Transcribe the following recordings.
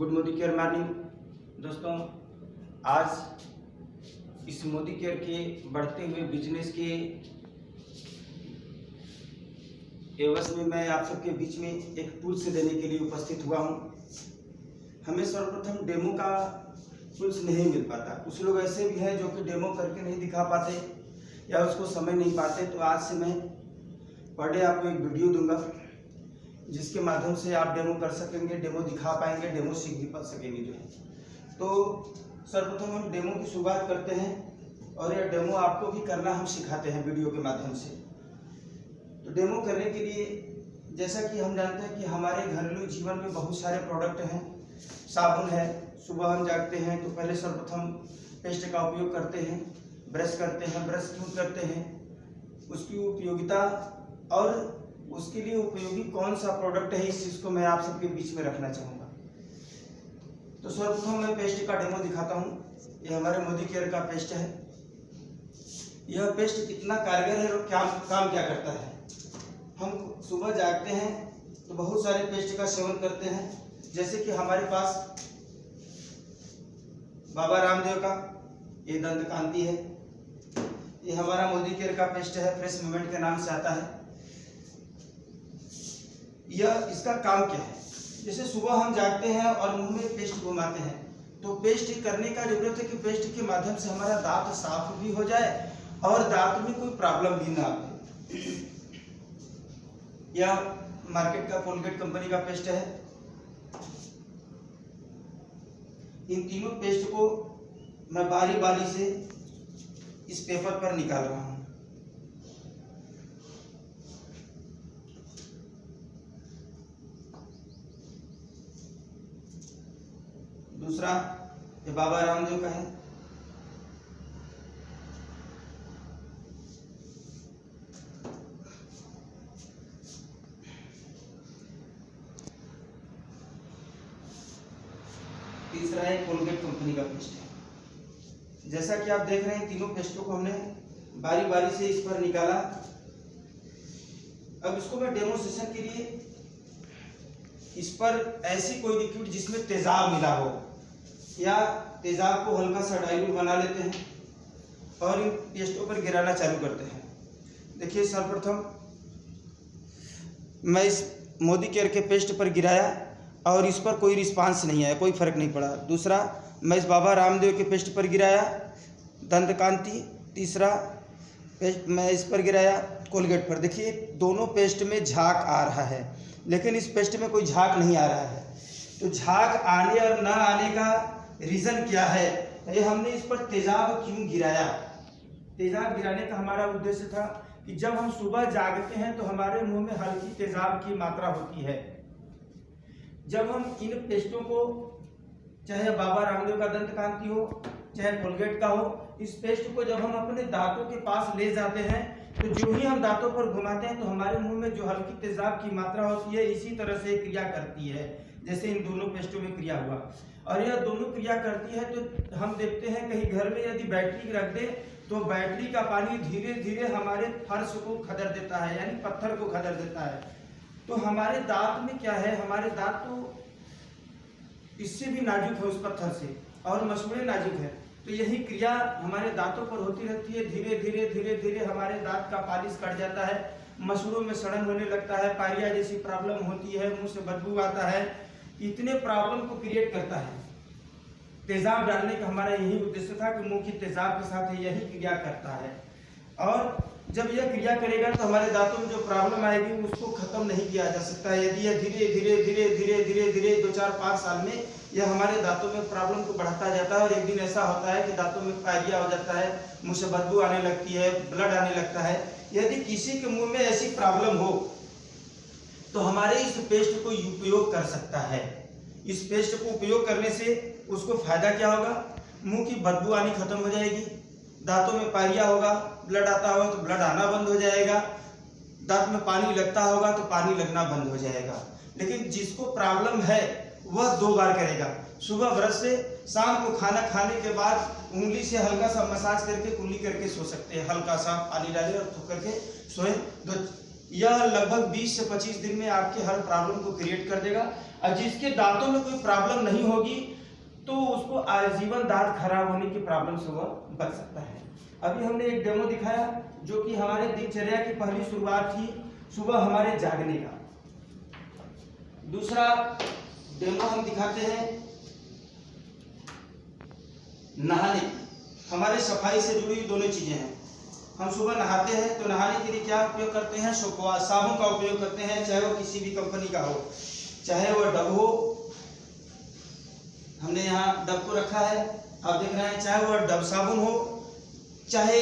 Good Modi care morning. दोस्तों, आज इस मोदी केयर के बढ़ते हुए बिजनेस के एवज में मैं आप सबके बीच में एक टूल्स देने के लिए उपस्थित हुआ हूं। हमें सर्वप्रथम डेमो का टूल्स नहीं मिल पाता। कुछ लोग ऐसे भी हैं जो कि डेमो करके नहीं दिखा पाते या उसको समय नहीं पाते। तो आज से मैं पर डे आपको एक वीडियो दूंगा जिसके माध्यम से आप डेमो कर सकेंगे, डेमो दिखा पाएंगे, डेमो सीख भी पा सकेंगे जो है। तो सर्वप्रथम हम डेमो की शुरुआत करते हैं और यह डेमो आपको भी करना हम सिखाते हैं वीडियो के माध्यम से। तो डेमो करने के लिए जैसा कि हम जानते हैं कि हमारे घरेलू जीवन में बहुत सारे प्रोडक्ट हैं। साबुन है, सुबह हम जागते हैं तो पहले सर्वप्रथम पेस्ट का उपयोग करते हैं, ब्रश करते हैं। ब्रश क्यों करते हैं, उसकी उपयोगिता और उसके लिए उपयोगी कौन सा प्रोडक्ट है, इस चीज़ को मैं आप सबके बीच में रखना चाहूँगा। तो सर्वप्रथम मैं पेस्ट का डेमो दिखाता हूँ। ये हमारे मोदी केयर का पेस्ट है। यह पेस्ट कितना कारगर है और क्या काम क्या करता है। हम सुबह जागते हैं तो बहुत सारे पेस्ट का सेवन करते हैं, जैसे कि हमारे पास बाबा रामदेव का ये दंत कांति है। ये हमारा मोदी केयर का पेस्ट है, फ्रेश मूवमेंट के नाम से आता है। यह इसका काम क्या है, जैसे सुबह हम जागते हैं और मुंह में पेस्ट घुमाते हैं तो पेस्ट करने का जरूरत है कि पेस्ट के माध्यम से हमारा दांत साफ भी हो जाए और दांत में कोई प्रॉब्लम भी ना आए। यह मार्केट का कोलगेट कंपनी का पेस्ट है। इन तीनों पेस्ट को मैं बारी बारी से इस पेपर पर निकाल रहा हूं। दूसरा ये बाबा रामदेव का है। तीसरा है कोलगेट कंपनी का पेस्ट है। जैसा कि आप देख रहे हैं तीनों पेस्टों को हमने बारी बारी से इस पर निकाला। अब इसको मैं डेमोन्स्ट्रेशन के लिए इस पर ऐसी कोई लिक्विड जिसमें तेजाब मिला हो या तेजाब को हल्का सा डाइल्यूट बना लेते हैं और इन पेस्टों पर गिराना चालू करते हैं। देखिए, सर्वप्रथम मैं इस मोदी केयर के पेस्ट पर गिराया और इस पर कोई रिस्पांस नहीं आया, कोई फर्क नहीं पड़ा। दूसरा मैं इस बाबा रामदेव के पेस्ट पर गिराया, दंत कांति। तीसरा पेस्ट मैं इस पर गिराया कोलगेट पर। देखिए, दोनों पेस्ट में झाग आ रहा है, लेकिन इस पेस्ट में कोई झाग नहीं आ रहा है। तो झाग आने और ना आने का रीज़न क्या है, ये हमने इस पर तेजाब क्यों गिराया। तेजाब गिराने का हमारा उद्देश्य था कि जब हम सुबह जागते हैं तो हमारे मुंह में हल्की तेजाब की मात्रा होती है। जब हम इन पेस्टों को, चाहे बाबा रामदेव का दंत कांति हो चाहे कोलगेट का हो, इस पेस्ट को जब हम अपने दांतों के पास ले जाते हैं तो जो ही हम दांतों पर घुमाते हैं तो हमारे मुंह में जो हल्की तेजाब की मात्रा होती है इसी तरह से क्रिया करती है, जैसे इन दोनों पेस्टों में क्रिया हुआ। और यह दोनों क्रिया करती है तो हम देखते हैं कहीं घर में यदि बैटरी रख दे तो बैटरी का पानी धीरे धीरे हमारे फर्श को खदर देता है, यानी पत्थर को खदर देता है। तो हमारे दांत में क्या है, हमारे दांत तो इससे भी नाजुक है, उस पत्थर से, और मसूड़े नाजुक है। तो यही क्रिया हमारे दांतों पर होती रहती है। धीरे धीरे धीरे धीरे हमारे दांत का पालिश कट जाता है, मसूड़ों में सड़न होने लगता है, पायरिया जैसी प्रॉब्लम होती है, मुंह से बदबू आता है। इतने प्रॉब्लम को क्रिएट करता है। तेजाब डालने का हमारा यही उद्देश्य था कि मुंह की तेजाब के साथ यही क्रिया करता है। और जब यह क्रिया करेगा तो हमारे दांतों में जो प्रॉब्लम आएगी उसको खत्म नहीं किया जा सकता। यदि यह धीरे धीरे धीरे धीरे धीरे धीरे 2-4-5 साल में यह हमारे दांतों में प्रॉब्लम को बढ़ाता जाता है और एक दिन ऐसा होता है कि दांतों में पायरिया हो जाता है, मुंह से बदबू आने लगती है, ब्लड आने लगता है। यदि किसी के मुंह में ऐसी प्रॉब्लम हो तो हमारे इस पेस्ट को उपयोग कर सकता है। इस पेस्ट को उपयोग करने से उसको फायदा क्या होगा, मुंह की बदबू आनी खत्म हो जाएगी, दांतों में पायरिया होगा, ब्लड आता होगा तो ब्लड आना बंद हो जाएगा, दांत में पानी लगता होगा तो पानी लगना बंद हो जाएगा। लेकिन जिसको प्रॉब्लम है वह 2 बार करेगा, सुबह ब्रश से, शाम को खाना खाने के बाद उंगली से हल्का सा मसाज करके कुल्ली करके सो सकते हैं। हल्का सा पानी डालें और थूक करके सोए। यह लगभग 20 से 25 दिन में आपके हर प्रॉब्लम को क्रिएट कर देगा। और जिसके दांतों में कोई प्रॉब्लम नहीं होगी तो उसको आजीवन दांत खराब होने की प्रॉब्लम से वह बच सकता है। अभी हमने एक डेमो दिखाया जो कि हमारे दिनचर्या की पहली शुरुआत थी सुबह हमारे जागने का। दूसरा डेमो हम दिखाते हैं नहाने की। हमारे सफाई से जुड़ी हुई दोनों चीजें हैं। हम सुबह नहाते हैं तो नहाने के लिए क्या उपयोग करते हैं? सोपवास, साबुन का उपयोग करते हैं, चाहे वो किसी भी कंपनी का हो, चाहे वो डब हो, हमने यहाँ डब को रखा है, आप देख रहे हैं, चाहे वो डब साबुन हो, चाहे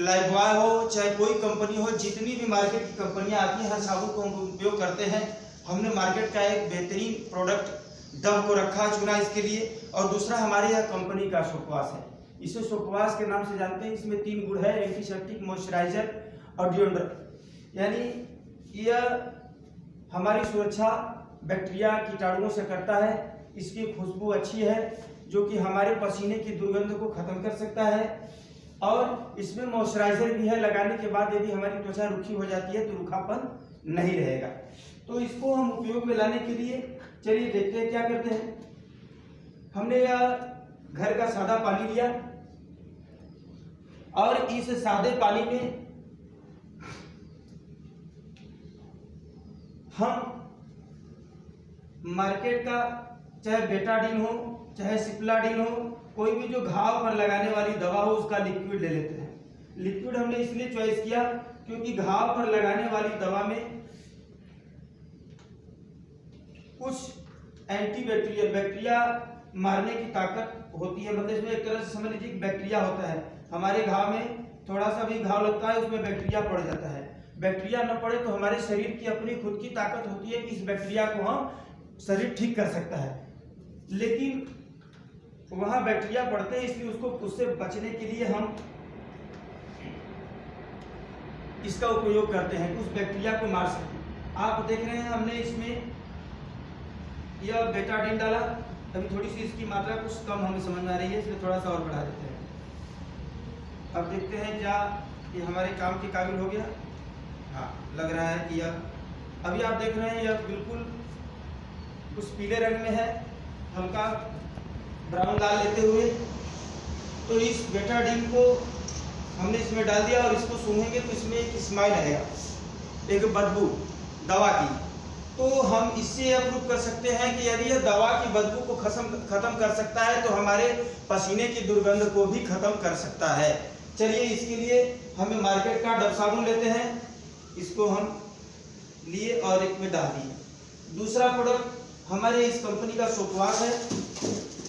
लाइफबॉय हो, चाहे कोई कंपनी हो, जितनी भी मार्केट की कंपनियां आती हैं हर साबुन को हम उपयोग करते हैं। हमने मार्केट का एक बेहतरीन प्रोडक्ट डब को रखा चुना इसके लिए। और दूसरा हमारे यहाँ कंपनी का सोपवास है। इसे सोपवास के नाम से जानते हैं। इसमें 3 गुण है, एंटीसेप्टिक, मॉइस्चराइजर और डिओड्रेंट। यानी यह हमारी सुरक्षा बैक्टीरिया कीटाणुओं से करता है। इसकी खुशबू अच्छी है जो कि हमारे पसीने की दुर्गंध को खत्म कर सकता है। और इसमें मॉइस्चराइजर भी है, लगाने के बाद यदि हमारी त्वचा रूखी हो जाती है तो रूखापन नहीं रहेगा। तो इसको हम उपयोग में लाने के लिए चलिए देखते हैं क्या करते हैं। हमने यह घर का सादा पानी लिया और इस सादे पानी में हम मार्केट का चाहे बेटाडीन हो, चाहे सिप्लाडीन हो, कोई भी जो घाव पर लगाने वाली दवा हो उसका लिक्विड ले लेते हैं। लिक्विड हमने इसलिए चॉइस किया क्योंकि घाव पर लगाने वाली दवा में कुछ एंटीबैक्टीरियल, बैक्टीरिया मारने की ताकत होती है। मतलब इसमें एक तरह से समझ लीजिए बैक्टीरिया होता है। हमारे घाव में थोड़ा सा भी घाव लगता है उसमें बैक्टीरिया पड़ जाता है। बैक्टीरिया न पड़े तो हमारे शरीर की अपनी खुद की ताकत होती है कि इस बैक्टीरिया को हम शरीर ठीक कर सकता है। लेकिन वहां बैक्टीरिया पड़ते हैं, इसलिए उससे बचने के लिए हम इसका उपयोग करते हैं, उस बैक्टीरिया को मार सके। आप देख रहे हैं हमने इसमें यह बेटाडीन डाला। अभी थोड़ी सी इसकी मात्रा कुछ कम हमें समझ में आ रही है, इसलिए थोड़ा सा और बढ़ा देते हैं। अब देखते हैं क्या ये हमारे काम के काबिल हो गया। हाँ, लग रहा है कि यह अभी आप देख रहे हैं यह बिल्कुल उस पीले रंग में है, हल्का ब्राउन लाल लेते हुए। तो इस बेटाडीन को हमने इसमें डाल दिया और इसको सूंघेंगे तो इसमें एक स्माइल आएगा, एक बदबू दवा की। तो हम इससे यह प्रूव कर सकते हैं कि यदि यह दवा की बदबू को खत्म कर सकता है तो हमारे पसीने की दुर्गंध को भी खत्म कर सकता है। चलिए इसके लिए हमें मार्केट का डब साबुन लेते हैं, इसको हम लिए और एक में डाल दिए। दूसरा प्रोडक्ट हमारे इस कंपनी का सोपवास है।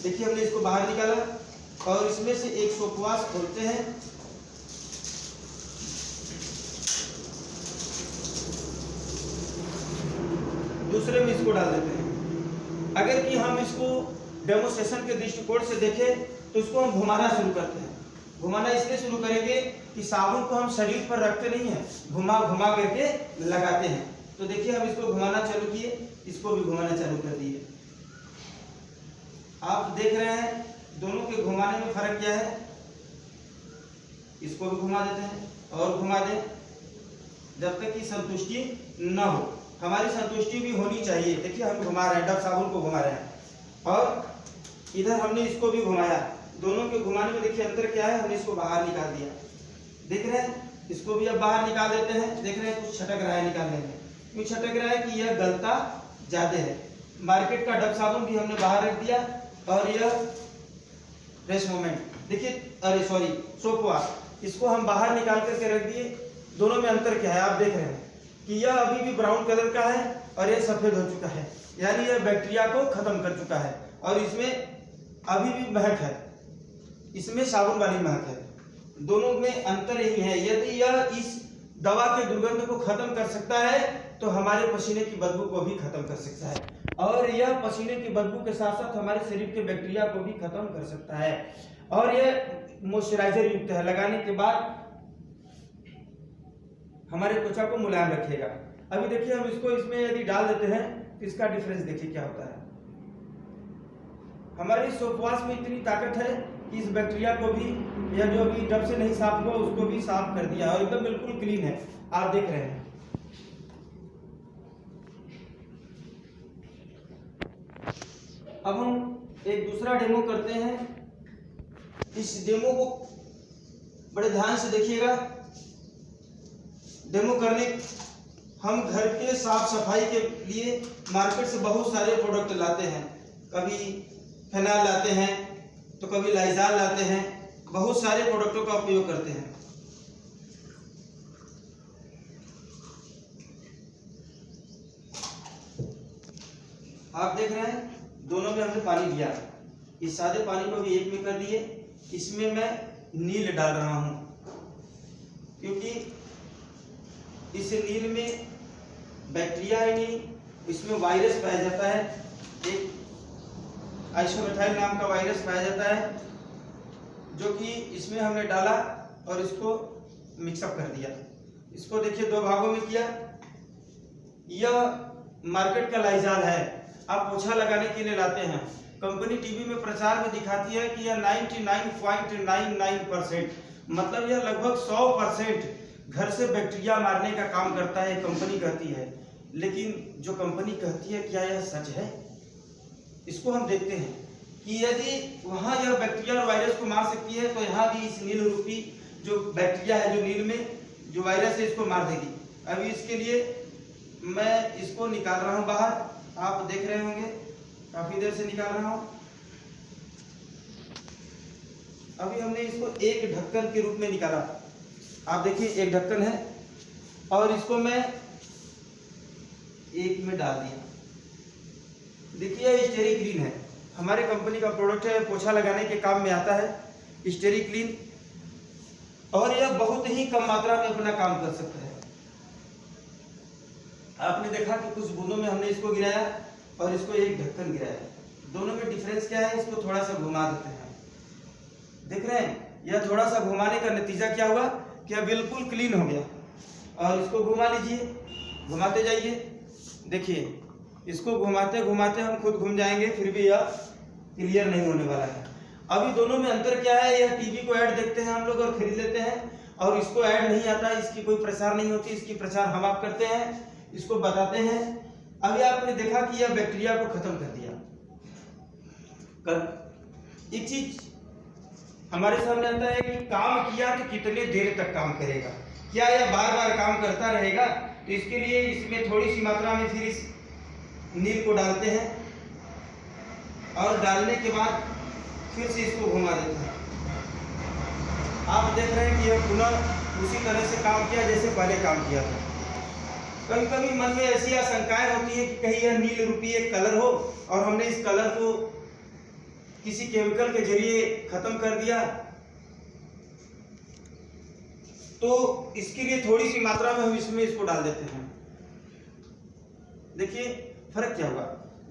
देखिए हमने इसको बाहर निकाला और इसमें से एक सोपवास खोलते हैं। दूसरे में इसको डाल देते हैं। अगर कि हम इसको डेमोस्ट्रेशन के दृष्टिकोण से देखें तो इसको हम घुमाना शुरू करते हैं। घुमाना इसलिए शुरू करेंगे कि साबुन को हम शरीर पर रखते नहीं हैं, घुमा घुमा करके लगाते हैं। तो देखिए हम इसको घुमाना चालू किए, इसको भी घुमाना चालू कर दिए। आप देख रहे हैं दोनों के घुमाने में फर्क क्या है। इसको भी घुमा देते हैं और घुमा दें जब तक कि संतुष्टि न हो। हमारी संतुष्टि भी होनी चाहिए। देखिए हम घुमा रहे हैं, डब साबुन को घुमा रहे हैं और इधर हमने इसको भी घुमाया। दोनों के घुमाने में देखिए अंतर क्या है। हमने इसको बाहर निकाल दिया, देख रहे हैं। इसको भी अब बाहर निकाल देते हैं। देख रहे हैं कुछ छटक रहा है निकालने में, क्यों छटक रहा है कि यह गलता ज्यादा है। मार्केट का डब साबुन भी हमने बाहर रख दिया और यह फ्रेश मोमेंट देखिए, अरे सॉरी सोपवास, इसको हम बाहर निकाल करके रख दिए। दोनों में अंतर क्या है आप देख रहे हैं कि यह अभी भी ब्राउन कलर का है और यह सफेद हो चुका है, यानी यह बैक्टीरिया को खत्म कर चुका है। और इसमें अभी भी महक है, इसमें साबुन वाली महक है। दोनों में अंतर यही है। यदि यह इस दवा के दुर्गंध को खत्म कर सकता है तो हमारे पसीने की बदबू को भी खत्म कर सकता है। और यह पसीने की बदबू के साथ साथ हमारे शरीर के बैक्टीरिया को भी खत्म कर सकता है। और यह मॉइस्चराइजर युक्त है, लगाने के बाद हमारे त्वचा को मुलायम रखेगा। अभी देखिए हम इसको इसमें यदि डाल देते हैं तो इसका डिफरेंस देखिए क्या होता है। हमारी सोपवास में इतनी ताकत है इस बैक्टीरिया को भी, या जो अभी जब से नहीं साफ हुआ उसको भी साफ कर दिया और एकदम बिल्कुल क्लीन है, आप देख रहे हैं। अब हम एक दूसरा डेमो करते हैं। इस डेमो को बड़े ध्यान से देखिएगा। डेमो करने हम घर के साफ सफाई के लिए मार्केट से बहुत सारे प्रोडक्ट लाते हैं। कभी फिनाइल लाते हैं तो कभी लाइजॉल लाते हैं, बहुत सारे प्रोडक्टों का उपयोग करते हैं। आप देख रहे हैं दोनों में हमने पानी दिया। इस सादे पानी को भी एक में कर दिए। इसमें मैं नील डाल रहा हूं क्योंकि इस नील में बैक्टीरिया ही नहीं, इसमें वायरस पाया जाता है। एक आइसोमेथाइल नाम का वायरस पाया जाता है जो कि इसमें हमने डाला और इसको मिक्सअप कर दिया। इसको देखिए दो भागों में किया। यह मार्केट का लाइजॉल है, आप पोछा लगाने के लिए लाते हैं। कंपनी टीवी में प्रचार में दिखाती है कि यह 99.99% मतलब यह लगभग 100% घर से बैक्टीरिया मारने का काम करता है, कंपनी कहती है। लेकिन जो कंपनी कहती है क्या यह सच है? इसको हम देखते हैं कि यदि वहाँ यह बैक्टीरिया और वायरस को मार सकती है तो यहाँ भी इस नील रूपी जो बैक्टीरिया है, जो नील में जो वायरस है, इसको मार देगी। अभी इसके लिए मैं इसको निकाल रहा हूँ बाहर। आप देख रहे होंगे काफी देर से निकाल रहा हूँ। अभी हमने इसको एक ढक्कन के रूप में निकाला। आप देखिए एक ढक्कन है और इसको मैं एक में डाल दिया। देखिए स्टेरिक्लीन है, हमारे कंपनी का प्रोडक्ट है, पोछा लगाने के काम में आता है स्टेरिक्लीन, और यह बहुत ही कम मात्रा में अपना काम कर सकता है। आपने देखा कि कुछ बूंदों में हमने इसको गिराया और इसको एक ढक्कन गिराया। दोनों में डिफरेंस क्या है? इसको थोड़ा सा घुमा देते हैं। देख रहे हैं, यह थोड़ा सा घुमाने का नतीजा क्या हुआ कि यह बिल्कुल क्लीन हो गया। और इसको घुमा लीजिए, घुमाते जाइए। देखिए इसको घुमाते घुमाते हम खुद घूम जाएंगे, फिर भी यह क्लियर नहीं होने वाला है। अभी दोनों में अंतर क्या है? यह टीवी को ऐड देखते हैं हम लोग और खरीद लेते हैं, और इसको ऐड नहीं आता, इसकी कोई प्रचार नहीं होती। इसकी प्रचार हम आप करते हैं, इसको बताते हैं। अभी आपने देखा कि यह बैक्टीरिया को खत्म कर दिया। एक चीज हमारे सामने आता है कि काम किया तो कितने देर तक काम करेगा, क्या यह बार बार काम करता रहेगा? तो इसके लिए इसमें थोड़ी सी मात्रा में फिर इस नील को डालते हैं और डालने के बाद फिर से इसको घुमा देते हैं। आप देख रहे हैं कि यह पुनः उसी तरह से काम किया जैसे पहले काम किया था। कभी कभी मन में ऐसी आशंकाएं होती है कि कहीं यह नील रूपी एक कलर हो और हमने इस कलर को किसी केमिकल के जरिए खत्म कर दिया। तो इसके लिए थोड़ी सी मात्रा में हम इसमें इसको डाल देते हैं। देखिए फर्क क्या हुआ,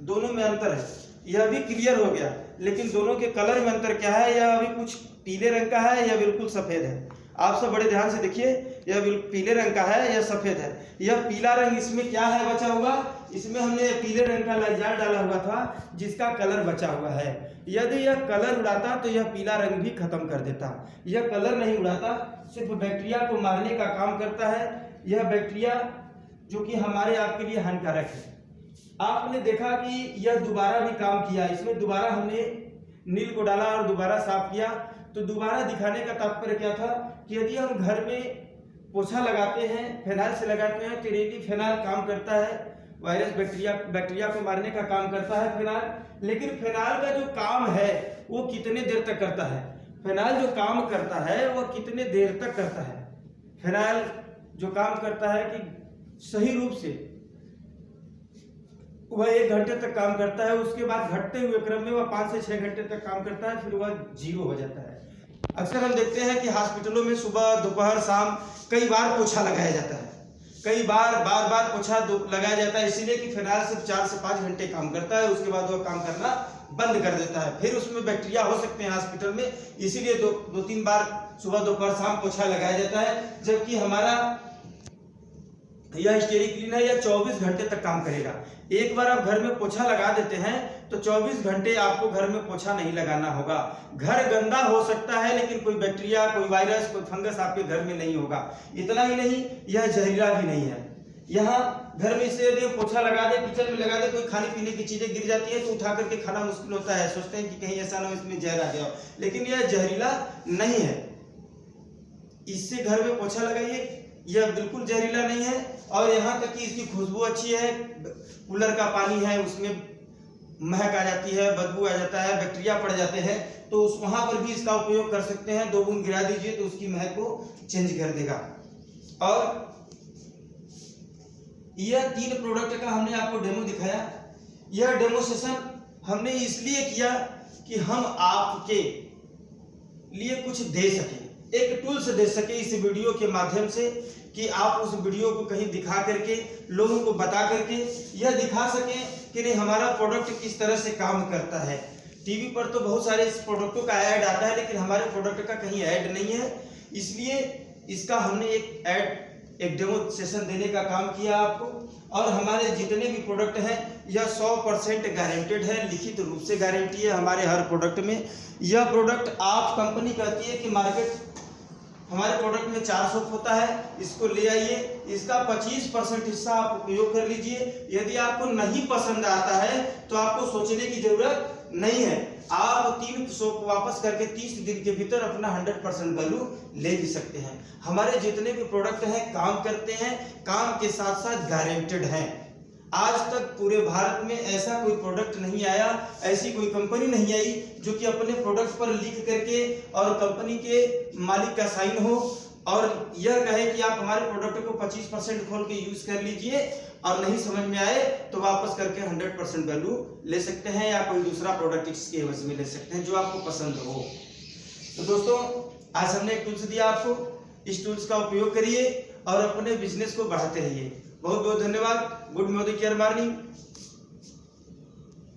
दोनों में अंतर है। यह भी क्लियर हो गया, लेकिन दोनों के कलर में अंतर क्या है? यह अभी कुछ पीले रंग का है या बिल्कुल सफेद है। आप सब बड़े ध्यान से देखिए, यह पीले रंग का है या सफेद है। यह पीला रंग इसमें क्या है बचा हुआ? इसमें हमने पीले रंग का लाइजॉल डाला हुआ था जिसका कलर बचा हुआ है। यदि यह कलर उड़ाता तो यह पीला रंग भी खत्म कर देता। यह कलर नहीं उड़ाता, सिर्फ बैक्टीरिया को मारने का काम करता है। यह बैक्टीरिया जो कि हमारे आपके लिए हानिकारक है। आपने देखा कि यह दोबारा भी काम किया। इसमें दोबारा हमने नील को डाला और दोबारा साफ किया। तो दोबारा दिखाने का तात्पर्य क्या था कि यदि हम घर में पोछा लगाते हैं, फिनाइल से लगाते हैं, तो रेडी फिनाइल काम करता है, वायरस बैक्टीरिया को मारने का काम करता है फिनाइल। लेकिन फिनाइल का जो काम है वो कितने देर तक करता है? फिनाइल जो काम करता है वह कितने देर तक करता है? फिनाइल जो काम करता है कि सही रूप से वह 1 घंटे तक काम करता है। उसके बाद घटते हुए क्रम में वह 5 से 6 घंटे तक काम करता है, फिर वह 0 हो जाता है। अक्सर हम देखते हैं कि हॉस्पिटलों में सुबह दोपहर शाम कई बार पोछा लगाया जाता है, कई बार बार पोछा लगाया जाता है, इसीलिए कि फिनाइल सिर्फ 4 से 5 घंटे काम करता है। उसके बाद वह काम करना बंद कर देता है। फिर उसमें बैक्टीरिया हो सकते हैं हॉस्पिटल में, इसीलिए 2-3 बार सुबह दोपहर शाम पोछा लगाया जाता है। जबकि हमारा यह स्टेरिक्लीन है, यह 24 घंटे तक काम करेगा। एक बार आप घर में पोछा लगा देते हैं तो 24 घंटे आपको घर में पोछा नहीं लगाना होगा। घर गंदा हो सकता है लेकिन कोई बैक्टीरिया, कोई वायरस, कोई फंगस आपके घर में नहीं होगा। इतना ही नहीं, यह जहरीला भी नहीं है। यहाँ घर में इसे यदि पोछा लगा दे, किचन में लगा दे, कोई खाने पीने की चीजें गिर जाती है तो उठा करके खाना मुश्किल होता है, सोचते हैं कि कहीं ऐसा ना हो इसमें जहर आ गया हो, लेकिन यह जहरीला नहीं है। इससे घर में पोछा लगाइए, यह बिल्कुल जहरीला नहीं है। और यहाँ तक कि इसकी खुशबू अच्छी है। कूलर का पानी है, उसमें महक आ जाती है, बदबू आ जाता है, बैक्टीरिया पड़ जाते हैं, तो उस वहां पर भी इसका उपयोग कर सकते हैं। 2 बूंद गिरा दीजिए तो उसकी महक को चेंज कर देगा। और यह 3 प्रोडक्ट का हमने आपको डेमो दिखाया। यह डेमो सेशन हमने इसलिए किया कि हम आपके लिए कुछ दे सके, एक टूल्स दे सके इस वीडियो के माध्यम से, कि आप उस वीडियो को कहीं दिखा करके, लोगों को बता करके यह दिखा सकें कि नहीं हमारा प्रोडक्ट किस तरह से काम करता है। टीवी पर तो बहुत सारे इस प्रोडक्टों का ऐड आता है लेकिन हमारे प्रोडक्ट का कहीं ऐड नहीं है, इसलिए इसका हमने एक डेमो सेशन देने का काम किया आपको। और हमारे जितने भी प्रोडक्ट हैं यह 100% गारंटेड है, लिखित रूप से गारंटी है हमारे हर प्रोडक्ट में। यह प्रोडक्ट आप कंपनी कहती है कि मार्केट हमारे प्रोडक्ट में 400 होता है, इसको ले आइए, इसका 25% हिस्सा आप उपयोग कर लीजिए। यदि आपको नहीं पसंद आता है तो आपको सोचने की जरूरत नहीं है, आप 3 सोप वापस करके 30 दिन के भीतर अपना 100% वैल्यू ले भी सकते हैं। हमारे जितने भी प्रोडक्ट हैं काम करते हैं, काम के साथ साथ गारंटेड हैं। आज तक पूरे भारत में ऐसा कोई प्रोडक्ट नहीं आया, ऐसी कोई कंपनी नहीं आई जो कि अपने प्रोडक्ट पर लिख करके और कंपनी के मालिक का साइन हो और यह कहे कि आप हमारे प्रोडक्ट को 25% खोल के यूज कर लीजिए और नहीं समझ में आए तो वापस करके 100% वैल्यू ले सकते हैं या कोई दूसरा प्रोडक्ट इसके एवज में ले सकते हैं जो आपको पसंद हो। तो दोस्तों, आज हमने एक टूल्स दिया आपको, इस टूल्स का उपयोग करिए और अपने बिजनेस को बढ़ाते रहिए। बहुत बहुत धन्यवाद। Good morning, care morning.